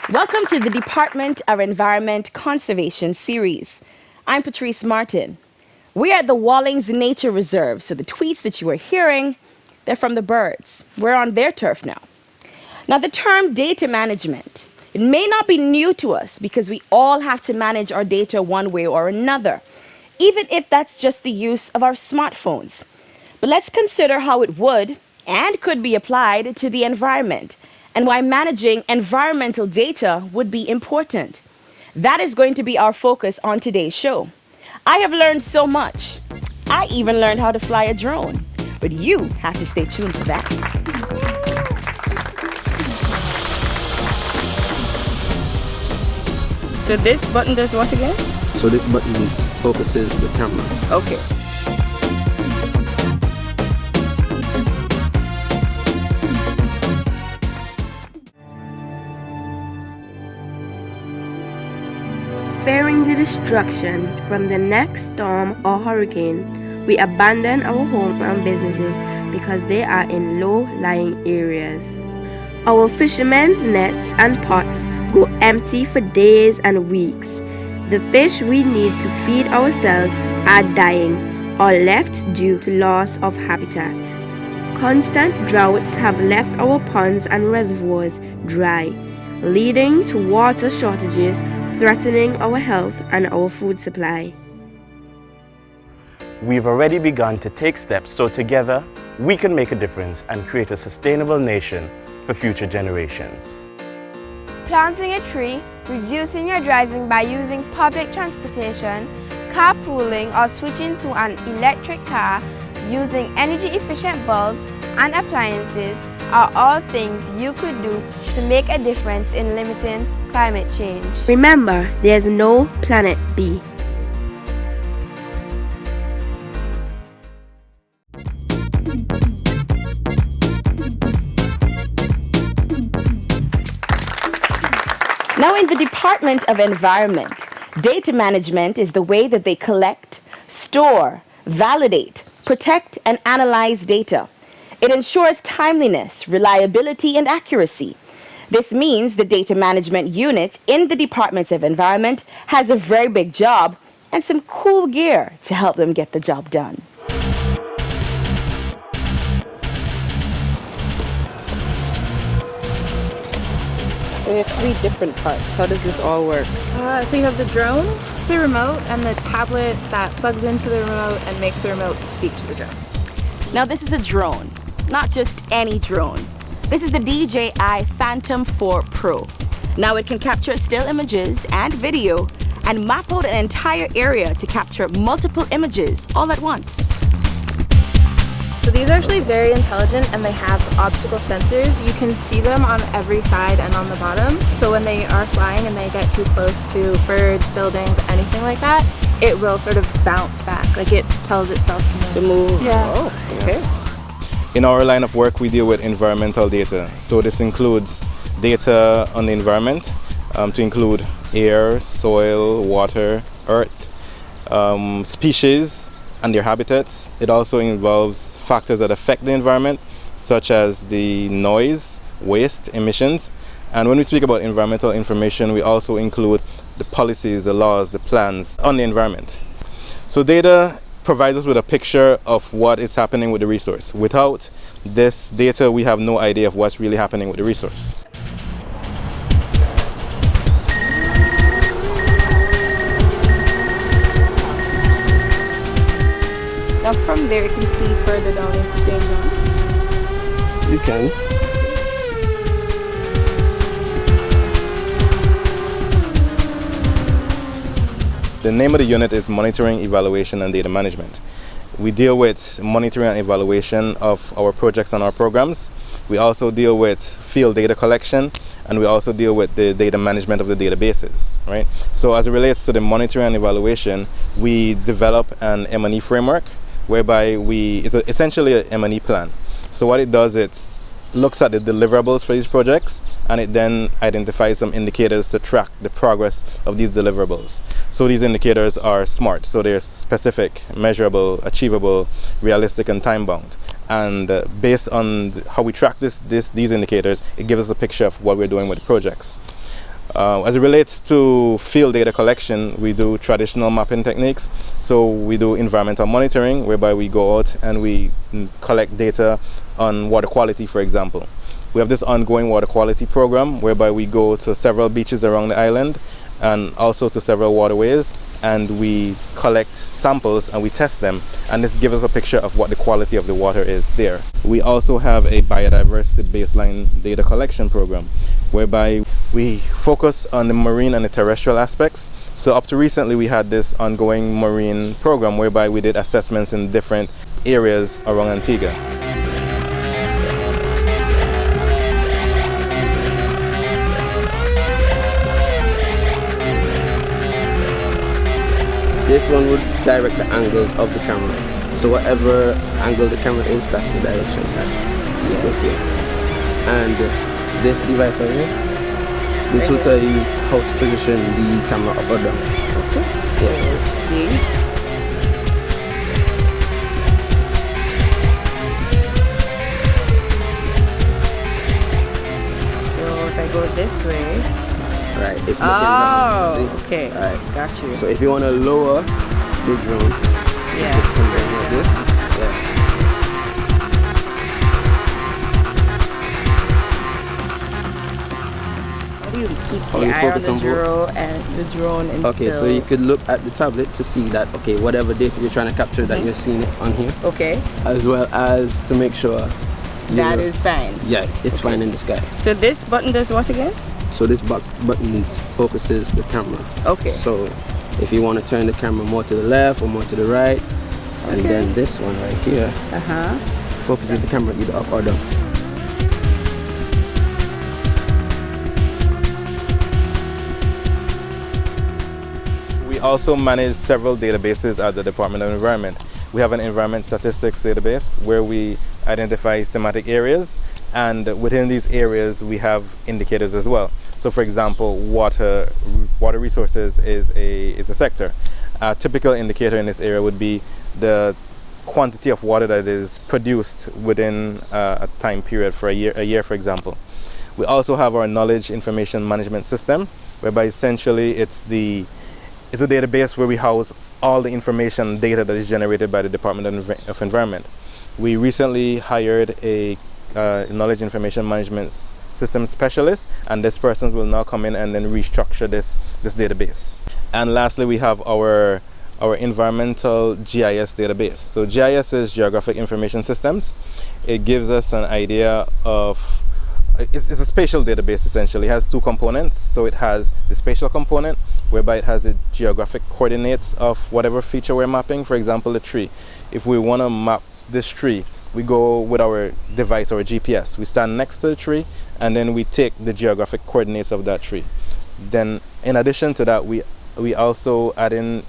Welcome to the Department of Environment Conservation series. I'm Patrice Martin. We are at the Wallings Nature Reserve, so the tweets that you are hearing, they're from the birds. We're on their turf now. Now, the term data management, it may not be new to us because we all have to manage our data one way or another, even if that's just the use of our smartphones. But let's consider how it would and could be applied to the environment, and why managing environmental data would be important. That is going to be our focus on today's show. I have learned so much. I even learned how to fly a drone. But you have to stay tuned for that. So this button does what again? So this button focuses the camera. Okay. Fearing the destruction from the next storm or hurricane, we abandon our home and businesses because they are in low-lying areas. Our fishermen's nets and pots go empty for days and weeks. The fish we need to feed ourselves are dying or left due to loss of habitat. Constant droughts have left our ponds and reservoirs dry, leading to water shortages, threatening our health and our food supply. We've already begun to take steps so together we can make a difference and create a sustainable nation for future generations. Planting a tree, reducing your driving by using public transportation, carpooling or switching to an electric car, using energy-efficient bulbs and appliances are all things you could do to make a difference in limiting climate change. Remember, there's no planet B. Now, in the Department of Environment, data management is the way that they collect, store, validate, protect, and analyze data. It ensures timeliness, reliability, and accuracy. This means the data management unit in the Department of Environment has a very big job and some cool gear to help them get the job done. We have 3 different parts. How does this all work? So you have the drone, the remote, and the tablet that plugs into the remote and makes the remote speak to the drone. Now, this is a drone, not just any drone. This is the DJI Phantom 4 Pro. Now it can capture still images and video and map out an entire area to capture multiple images all at once. So these are actually very intelligent and they have obstacle sensors. You can see them on every side and on the bottom. So when they are flying and they get too close to birds, buildings, anything like that, it will sort of bounce back. Like it tells itself to move. Yeah. Oh, okay. In our line of work, we deal with environmental data. So this includes data on the environment, to include air, soil, water, earth, species, and their habitats. It also involves factors that affect the environment, such as the noise, waste, emissions. And when we speak about environmental information, we also include the policies, the laws, the plans on the environment. So data provides us with a picture of what is happening with the resource. Without this data, we have no idea of what's really happening with the resource. Now from there you can see further down into the same zone. You can. The name of the unit is Monitoring, Evaluation and Data Management. We deal with monitoring and evaluation of our projects and our programs. We also deal with field data collection and we also deal with the data management of the databases, right? So as it relates to the monitoring and evaluation, we develop an M&E framework whereby it's essentially an M&E plan. So what it does, it looks at the deliverables for these projects, and it then identifies some indicators to track the progress of these deliverables. So these indicators are SMART, so they're specific, measurable, achievable, realistic, and time-bound. And based on how we track these indicators, it gives us a picture of what we're doing with the projects. As it relates to field data collection, we do traditional mapping techniques. So we do environmental monitoring, whereby we go out and we collect data on water quality, for example. We have this ongoing water quality program whereby we go to several beaches around the island and also to several waterways, and we collect samples and we test them, and this gives us a picture of what the quality of the water is there. We also have a biodiversity baseline data collection program whereby we focus on the marine and the terrestrial aspects. So up to recently we had this ongoing marine program whereby we did assessments in different areas around Antigua. This one would direct the angles of the camera. So whatever angle the camera is, that's the direction that you go to. And this device right here, this will tell you how to position the camera up or down. Okay. So if I go this way. Right, it's looking down. See? Okay. Right. Got you. So if you want to lower the drone, Yeah. just come down like this. Yeah. How do you keep How the you eye on focus the on both? drone and Okay, still... so you could look at the tablet to see that, okay, whatever data you're trying to capture, that you're seeing it on here, Okay. as well as to make sure That is fine. Yeah, it's fine in the sky. So this button does what again? So this button focuses the camera. Okay. So if you want to turn the camera more to the left or more to the right, and then this one right here focuses the camera either up or down. We also manage several databases at the Department of Environment. We have an environment statistics database where we identify thematic areas, and within these areas we have indicators as well. So for example, water resources is a sector. A typical indicator in this area would be the quantity of water that is produced within a time period for a year for example. We also have our knowledge information management system, whereby essentially it's a database where we house all the information data that is generated by the Department of Environment. We recently hired a knowledge information management system specialist, and this person will now come in and then restructure this database. And lastly, we have our environmental GIS database. So GIS is Geographic Information Systems. It gives us an idea of, it's a spatial database essentially. It has two components. So it has the spatial component, whereby it has the geographic coordinates of whatever feature we're mapping. For example, the tree. If we want to map this tree, we go with our device or GPS. We stand next to the tree and then we take the geographic coordinates of that tree. Then in addition to that, we also add in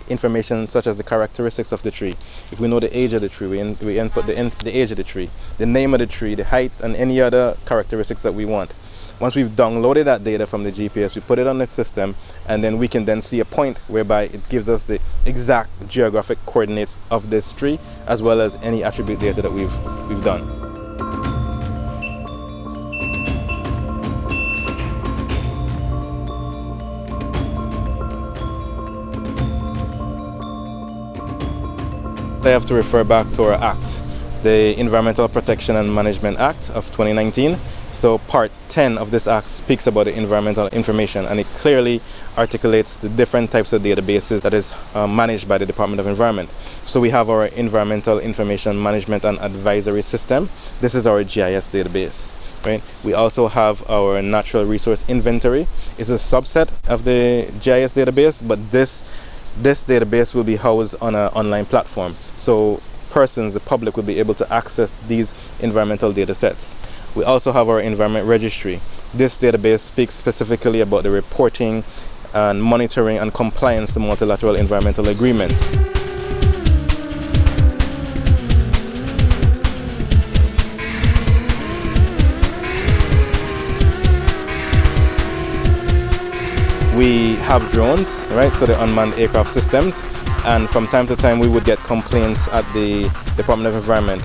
information such as the characteristics of the tree. If we know the age of the tree, we input the age of the tree, the name of the tree, the height, and any other characteristics that we want. Once we've downloaded that data from the GPS, we put it on the system, and then we can then see a point whereby it gives us the exact geographic coordinates of this tree, as well as any attribute data that we've done. I have to refer back to our act, the Environmental Protection and Management Act of 2019. So part 10 of this act speaks about the environmental information, and it clearly articulates the different types of databases that is managed by the Department of Environment. So we have our Environmental Information Management and Advisory System. This is our GIS database. Right? We also have our Natural Resource Inventory. It's a subset of the GIS database, but this database will be housed on an online platform. So persons, the public, will be able to access these environmental data sets. We also have our environment registry, This database speaks specifically about the reporting and monitoring and compliance to multilateral environmental agreements. We have drones, right? So the unmanned aircraft systems, and from time to time we would get complaints at the Department of Environment.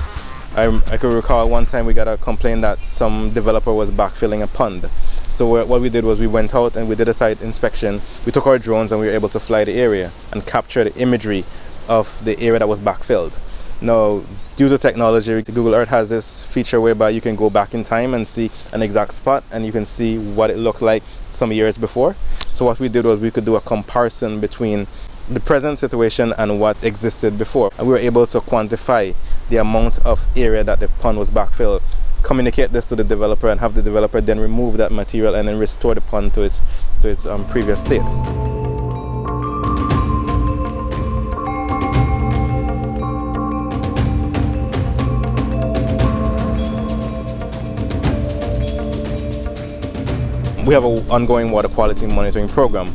I could recall one time we got a complaint that some developer was backfilling a pond. So what we did was we went out and we did a site inspection. We took our drones and we were able to fly the area and capture the imagery of the area that was backfilled. Now, due to technology, Google Earth has this feature whereby you can go back in time and see an exact spot and you can see what it looked like some years before. So what we did was we could do a comparison between the present situation and what existed before. And we were able to quantify the amount of area that the pond was backfilled, communicate this to the developer, and have the developer then remove that material and then restore the pond to its previous state. We have an ongoing water quality monitoring program.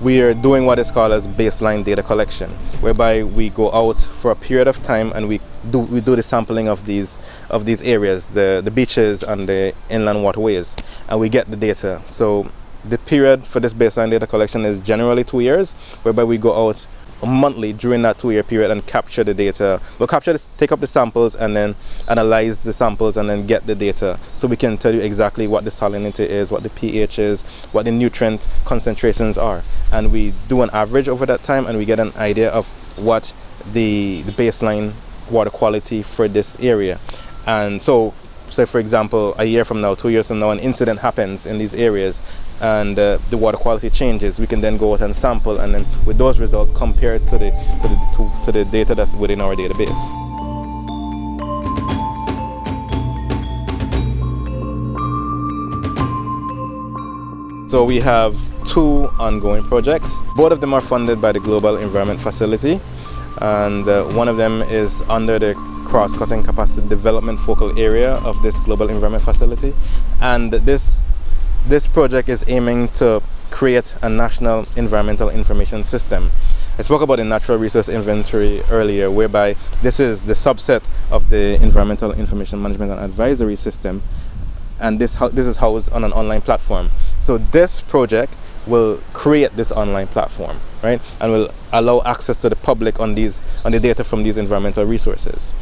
We are doing what is called as baseline data collection, whereby we go out for a period of time and we do the sampling of these areas, the beaches and the inland waterways, and we get the data. So the period for this baseline data collection is generally 2 years, whereby we go out monthly during that 2-year period and capture the data. We'll take up the samples and then analyze the samples and then get the data, so we can tell you exactly what the salinity is, what the pH is, what the nutrient concentrations are, and we do an average over that time and we get an idea of what the baseline water quality for this area. And so say for example, a year from now, 2 years from now, an incident happens in these areas and the water quality changes, we can then go out and sample, and then with those results compare it to the data that's within our database. So we have 2 ongoing projects. Both of them are funded by the Global Environment Facility, and one of them is under the cross-cutting capacity development focal area of this Global Environment Facility. And this project is aiming to create a national environmental information system. I spoke about the natural resource inventory earlier, whereby this is the subset of the environmental information management and advisory system, and this is housed on an online platform. So this project will create this online platform, right, and will allow access to the public on the data from these environmental resources.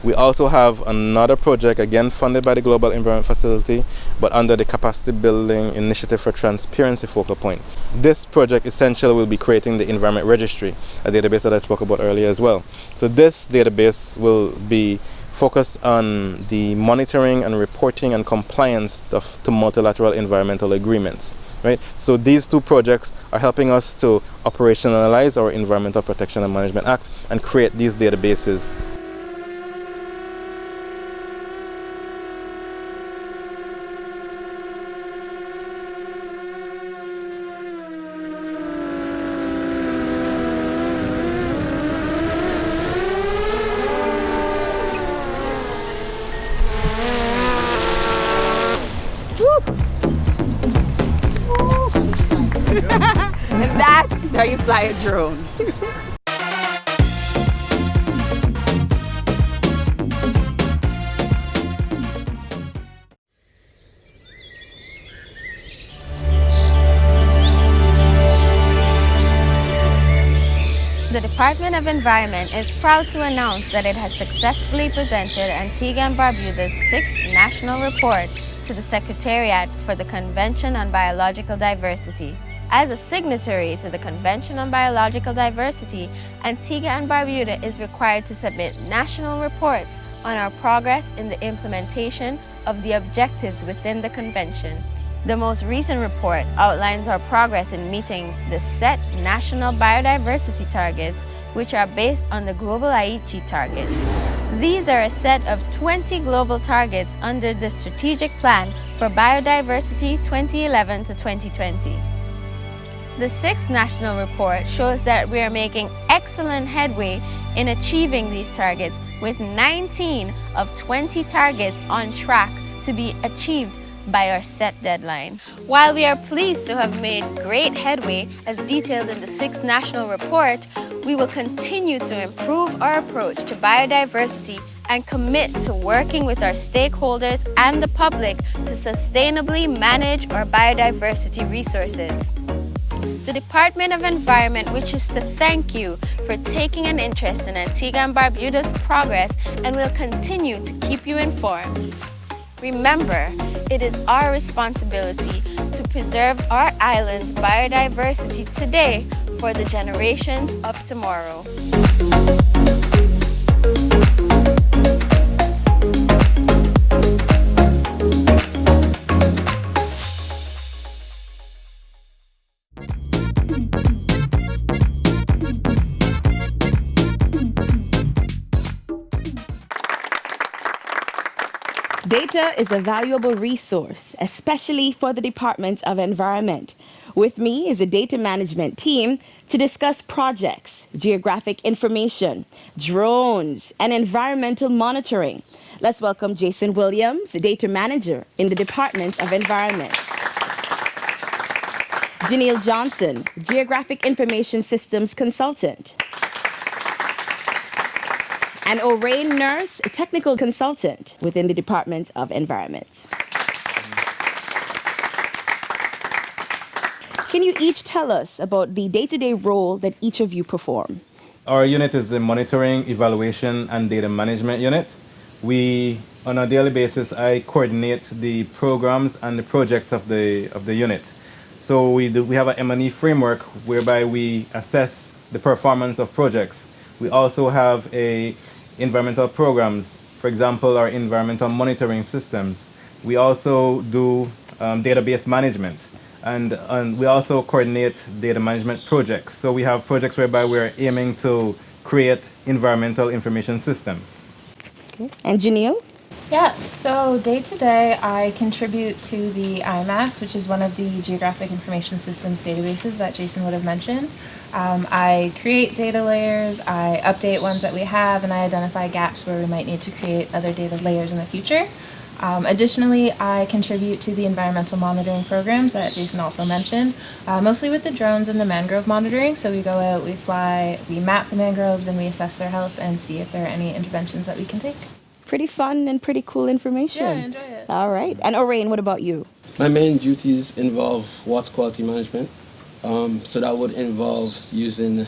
We also have another project, again funded by the Global Environment Facility, but under the Capacity Building Initiative for Transparency focal point. This project essentially will be creating the Environment Registry, a database that I spoke about earlier as well. So this database will be focused on the monitoring and reporting and compliance to multilateral environmental agreements. Right? So these 2 projects are helping us to operationalize our Environmental Protection and Management Act and create these databases. And that's how you fly a drone. The Department of Environment is proud to announce that it has successfully presented Antigua and Barbuda's 6th National Report to the Secretariat for the Convention on Biological Diversity. As a signatory to the Convention on Biological Diversity, Antigua and Barbuda is required to submit national reports on our progress in the implementation of the objectives within the Convention. The most recent report outlines our progress in meeting the set national biodiversity targets, which are based on the global Aichi targets. These are a set of 20 global targets under the Strategic Plan for Biodiversity 2011 to 2020. The 6th National Report shows that we are making excellent headway in achieving these targets, with 19 of 20 targets on track to be achieved by our set deadline. While we are pleased to have made great headway as detailed in the 6th National Report, we will continue to improve our approach to biodiversity and commit to working with our stakeholders and the public to sustainably manage our biodiversity resources. The Department of Environment wishes to thank you for taking an interest in Antigua and Barbuda's progress and will continue to keep you informed. Remember, it is our responsibility to preserve our island's biodiversity today for the generations of tomorrow. Data is a valuable resource, especially for the Department of Environment. With me is a data management team to discuss projects, geographic information, drones, and environmental monitoring. Let's welcome Jason Williams, data manager in the Department of Environment. Janelle Johnson, geographic information systems consultant. And Orain Nurse, a technical consultant within the Department of Environment. Can you each tell us about the day-to-day role that each of you perform? Our unit is the Monitoring, Evaluation, and Data Management Unit. We, on a daily basis, I coordinate the programs and the projects of the unit. So we have an M&E framework whereby we assess the performance of projects. We also have environmental programs, for example, our environmental monitoring systems. We also do database management, and we also coordinate data management projects. So we have projects whereby we're aiming to create environmental information systems. Okay. And Janelle? Yeah, so day to day I contribute to the IMAS, which is one of the geographic information systems databases that Jason would have mentioned. I create data layers, I update ones that we have, and I identify gaps where we might need to create other data layers in the future. Additionally, I contribute to the environmental monitoring programs that Jason also mentioned, mostly with the drones and the mangrove monitoring. So we go out, we fly, we map the mangroves, and we assess their health and see if there are any interventions that we can take. Pretty fun and pretty cool information. Yeah, I enjoy it. All right. And Orain, what about you? My main duties involve water quality management. So that would involve using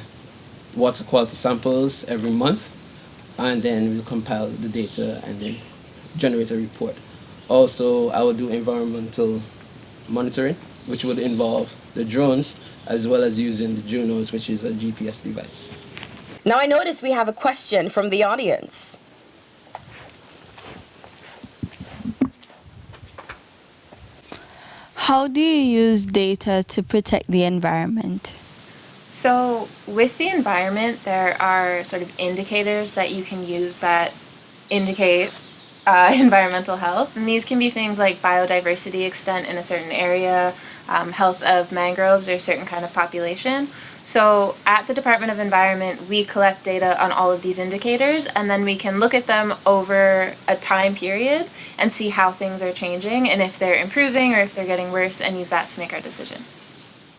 water quality samples every month, and then we'll compile the data and then generate a report. Also, I would do environmental monitoring, which would involve the drones, as well as using the Junos, which is a GPS device. Now I notice we have a question from the audience. How do you use data to protect the environment? So with the environment, there are sort of indicators that you can use that indicate environmental health. And these can be things like biodiversity extent in a certain area, health of mangroves or a certain kind of population. So at the Department of Environment, we collect data on all of these indicators, and then we can look at them over a time period and see how things are changing and if they're improving or if they're getting worse, and use that to make our decision.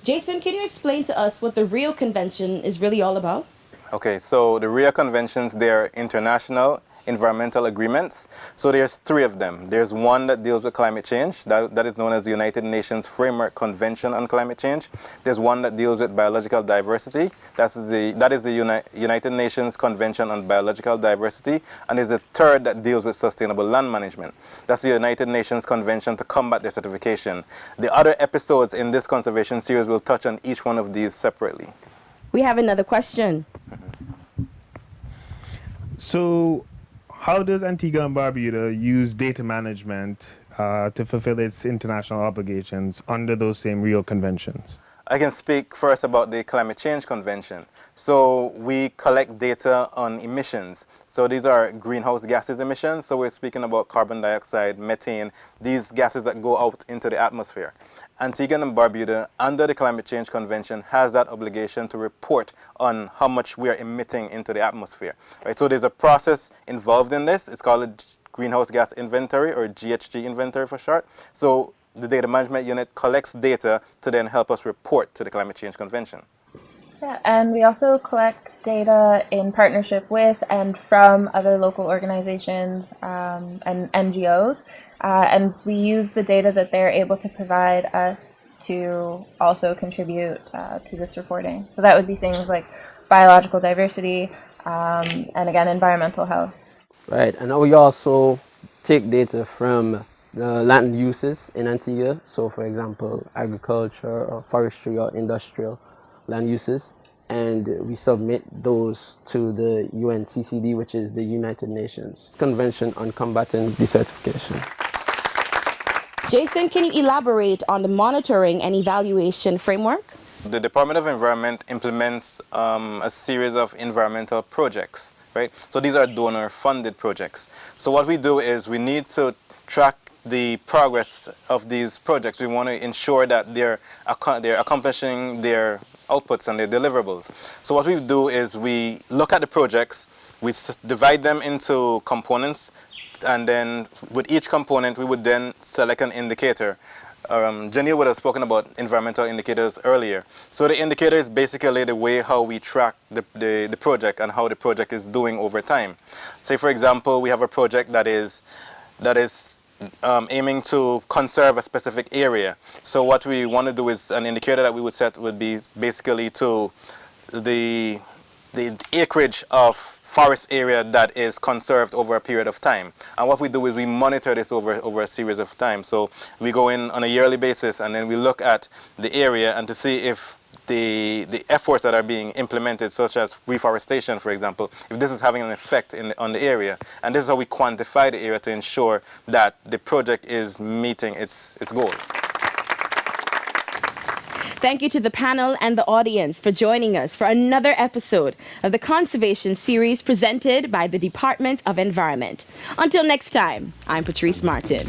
Jason, can you explain to us what the Rio Convention is really all about? Okay, so the Rio Conventions, they're international environmental agreements. So there's 3 of them. There's one that deals with climate change, that is known as the United Nations Framework Convention on Climate Change. There's one that deals with biological diversity, that is the United Nations Convention on Biological Diversity, and there's a third that deals with sustainable land management. That's the United Nations Convention to Combat Desertification. The other episodes in this conservation series will touch on each one of these separately. We have another question. So, how does Antigua and Barbuda use data management to fulfill its international obligations under those same Rio conventions? I can speak first about the Climate Change Convention. So we collect data on emissions. So these are greenhouse gases emissions. So we're speaking about carbon dioxide, methane, these gases that go out into the atmosphere. Antigua and Barbuda, under the Climate Change Convention, has that obligation to report on how much we are emitting into the atmosphere. Right? So there's a process involved in this. It's called greenhouse gas inventory, or GHG inventory for short. So the data management unit collects data to then help us report to the Climate Change Convention. Yeah, and we also collect data in partnership with and from other local organizations and NGOs, and we use the data that they're able to provide us to also contribute to this reporting. So that would be things like biological diversity and again, environmental health. Right, and we also take data from the land uses in Antigua. So for example, agriculture or forestry or industrial land uses, and we submit those to the UNCCD, which is the United Nations Convention on Combating Desertification. Jason, can you elaborate on the monitoring and evaluation framework? The Department of Environment implements a series of environmental projects, right? So these are donor-funded projects. So what we do is we need to track the progress of these projects. We want to ensure that they're accomplishing their outputs and their deliverables. So what we do is we look at the projects, we divide them into components, and then with each component we would then select an indicator. Janelle would have spoken about environmental indicators earlier. So the indicator is basically the way how we track the project and how the project is doing over time. Say for example, we have a project that is aiming to conserve a specific area. So what we want to do is an indicator that we would set would be basically to the acreage of forest area that is conserved over a period of time. And what we do is we monitor this over a series of time. So we go in on a yearly basis and then we look at the area and to see if the efforts that are being implemented, such as reforestation, for example, if this is having an effect on the area. And this is how we quantify the area to ensure that the project is meeting its goals. Thank you to the panel and the audience for joining us for another episode of the Conservation Series presented by the Department of Environment. Until next time, I'm Patrice Martin.